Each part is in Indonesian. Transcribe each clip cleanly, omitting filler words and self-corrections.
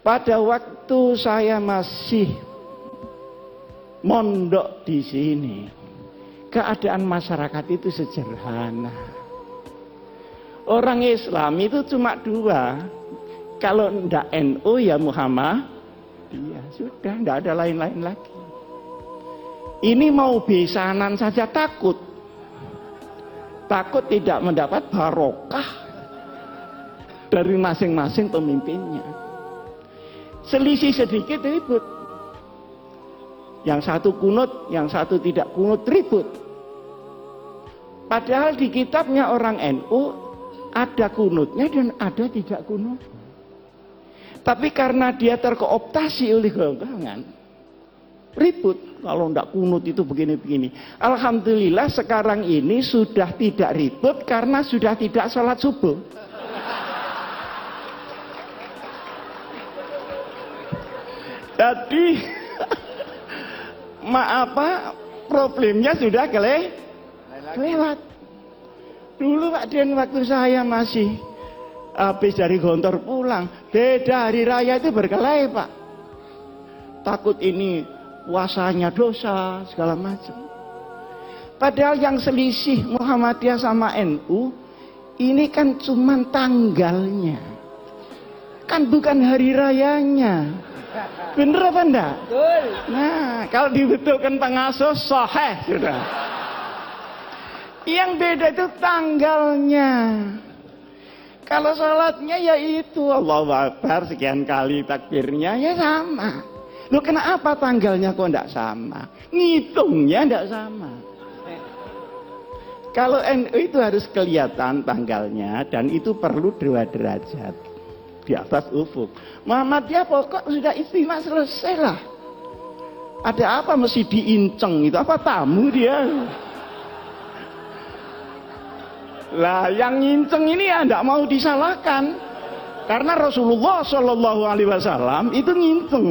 Pada waktu saya masih mondok di sini, keadaan masyarakat itu sederhana. Orang Islam itu cuma dua, kalau ndak NU ya Muhammad, iya sudah, ndak ada lain-lain lagi. Ini mau besanan saja takut tidak mendapat barokah dari masing-masing pemimpinnya. Selisih sedikit ribut. Yang satu kunut, yang satu tidak kunut, ribut. Padahal di kitabnya orang NU ada kunutnya dan ada tidak kunut. Tapi karena dia terkooptasi oleh golongan, ribut. Kalau tidak kunut itu begini-begini. Alhamdulillah sekarang ini sudah tidak ribut karena sudah tidak sholat subuh. Jadi problemnya sudah kelewat. Dulu Pak Den waktu saya masih habis dari Gontor pulang, beda hari raya itu berkelahi Pak. Takut ini puasanya dosa segala macam. Padahal yang selisih Muhammadiyah sama NU ini kan cuma tanggalnya, kan bukan hari rayanya. Bener apa enggak? Betul. Nah, kalau dibetulkan pengasuh sahih sudah. Yang beda itu tanggalnya. Kalau sholatnya ya itu Allahu Akbar sekian kali takbirnya ya sama. Loh kenapa tanggalnya kok enggak sama? Ngitungnya enggak sama. Kalau NU itu harus kelihatan tanggalnya dan itu perlu 2 derajat di atas ufuk. Muhammadiyah pokok sudah istimewa selesai lah. Ada apa mesti diinceng itu? Apa tamu dia? Lah yang nginceng ini ya enggak mau disalahkan. Karena Rasulullah Shallallahu Alaihi Wasallam itu nginceng.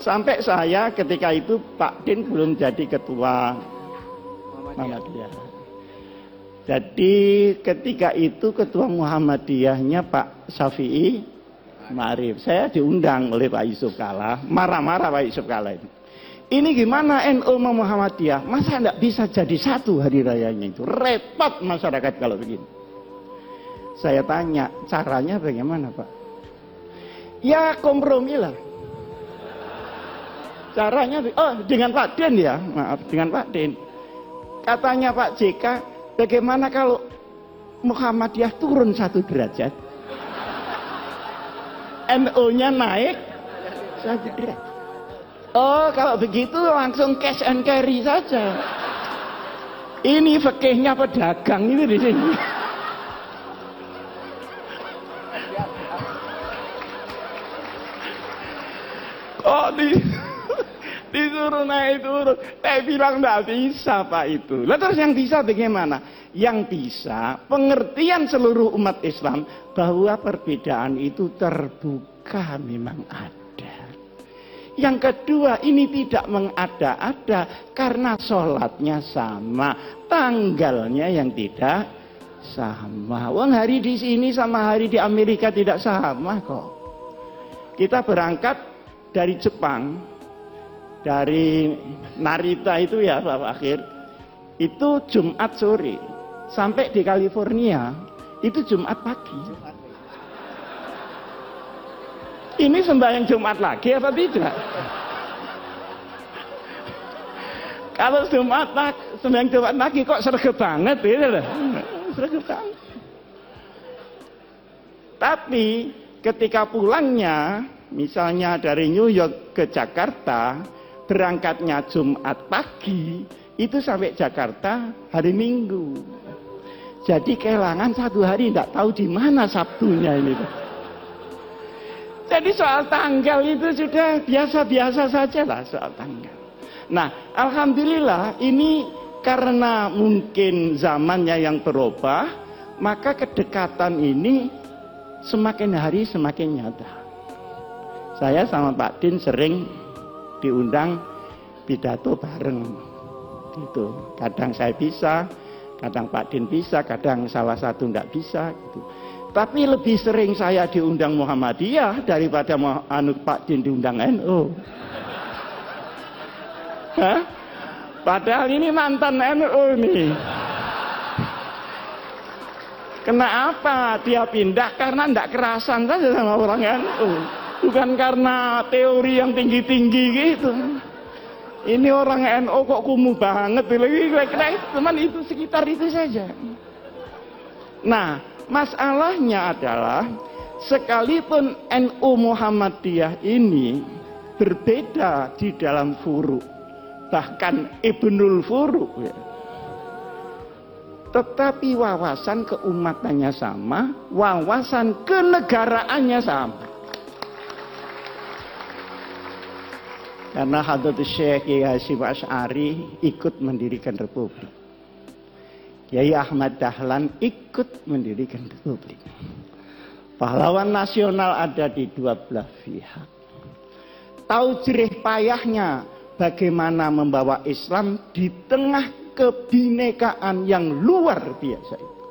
Sampai saya ketika itu Pak Din belum jadi ketua Muhammadiyah. Jadi ketika itu ketua Muhammadiyahnya Pak Syafi'i Ma'arif. Saya diundang oleh Pak Yusuf Kalla. Marah-marah Pak Yusuf Kalla itu. Ini gimana NU sama Muhammadiyah? Masa enggak bisa jadi satu hari rayanya itu? Repot masyarakat kalau begini. Saya tanya, caranya bagaimana Pak? Ya kompromi lah. Caranya, dengan Pak Den ya, maaf, dengan Pak Den. Katanya Pak JK, bagaimana kalau Muhammadiyah turun 1 derajat? NU-nya naik 1 derajat. Oh, kalau begitu langsung cash and carry saja. Ini fikihnya pedagang itu di sini. Kok disuruh naik turun? Saya bilang enggak bisa Pak itu. Lah terus yang bisa bagaimana? Yang bisa pengertian seluruh umat Islam bahwa perbedaan itu terbuka memang ada. Yang kedua, ini tidak mengada-ada karena sholatnya sama, tanggalnya yang tidak sama. Wong hari di sini sama hari di Amerika tidak sama kok. Kita berangkat dari Jepang, dari Narita itu ya Pak Akhir, itu Jumat sore, sampai di California itu Jumat pagi. Ini sembahyang Jumat lagi apa tidak? Kalau sembahyang Jumat lagi kok sregep banget gitu loh. Sregep banget. Tapi ketika pulangnya, misalnya dari New York ke Jakarta, berangkatnya Jumat pagi, itu sampai Jakarta hari Minggu. Jadi kehilangan 1 hari, tidak tahu di mana Sabtunya ini. Jadi soal tanggal itu sudah biasa-biasa saja lah soal tanggal. Nah, alhamdulillah ini karena mungkin zamannya yang berubah, maka kedekatan ini semakin hari semakin nyata. Saya sama Pak Din sering diundang pidato bareng. Gitu. Kadang saya bisa, kadang Pak Din bisa, kadang salah satu enggak bisa gitu. Tapi lebih sering saya diundang Muhammadiyah daripada Pak Din diundang NU. Hah? Padahal ini mantan NU nih. Kenapa dia pindah? Karena tidak kerasan saja sama orang NU. Bukan karena teori yang tinggi-tinggi gitu. Ini orang NU kok kumuh banget. Kira-kira teman itu sekitar itu saja. Nah, masalahnya adalah sekalipun NU Muhammadiyah ini berbeda di dalam furu, bahkan Ibnul Furu, ya, tetapi wawasan keumatannya sama, wawasan kenegaraannya sama. Karena Hadratus Syekh Kiai Hasyim Asy'ari ikut mendirikan republik. Kiai Ahmad Dahlan ikut mendirikan republik. Pahlawan nasional ada di dua belah pihak. Tahu jerih payahnya bagaimana membawa Islam di tengah kebinekaan yang luar biasa itu.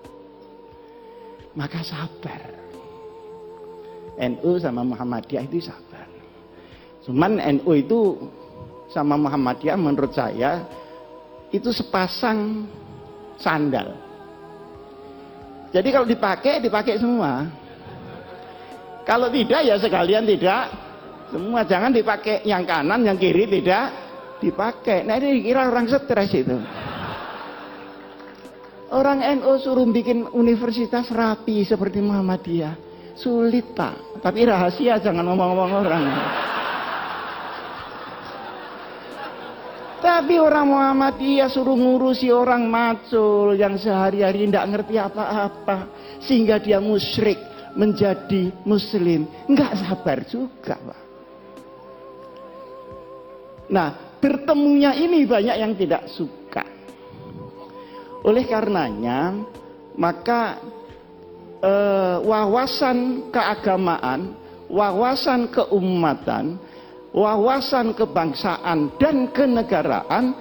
Maka sabar. NU sama Muhammadiyah itu sabar. Cuman NU itu sama Muhammadiyah menurut saya itu sepasang sandal. Jadi kalau dipakai semua. Kalau tidak ya sekalian tidak semua. Jangan dipakai yang kanan, yang kiri tidak dipakai. Nah ini kira orang stres itu. Orang NU suruh bikin universitas rapi seperti Muhammadiyah. Sulit Pak. Tapi rahasia, jangan ngomong-ngomong orang. Tapi orang Muhammadiyah suruh ngurusi orang macul yang sehari-hari tidak ngerti apa-apa. Sehingga dia musyrik menjadi muslim. Enggak sabar juga Pak. Nah, bertemunya ini banyak yang tidak suka. Oleh karenanya, maka wawasan keagamaan, wawasan keumatan, wawasan kebangsaan dan kenegaraan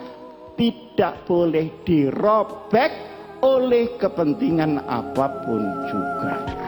tidak boleh dirobek oleh kepentingan apapun juga.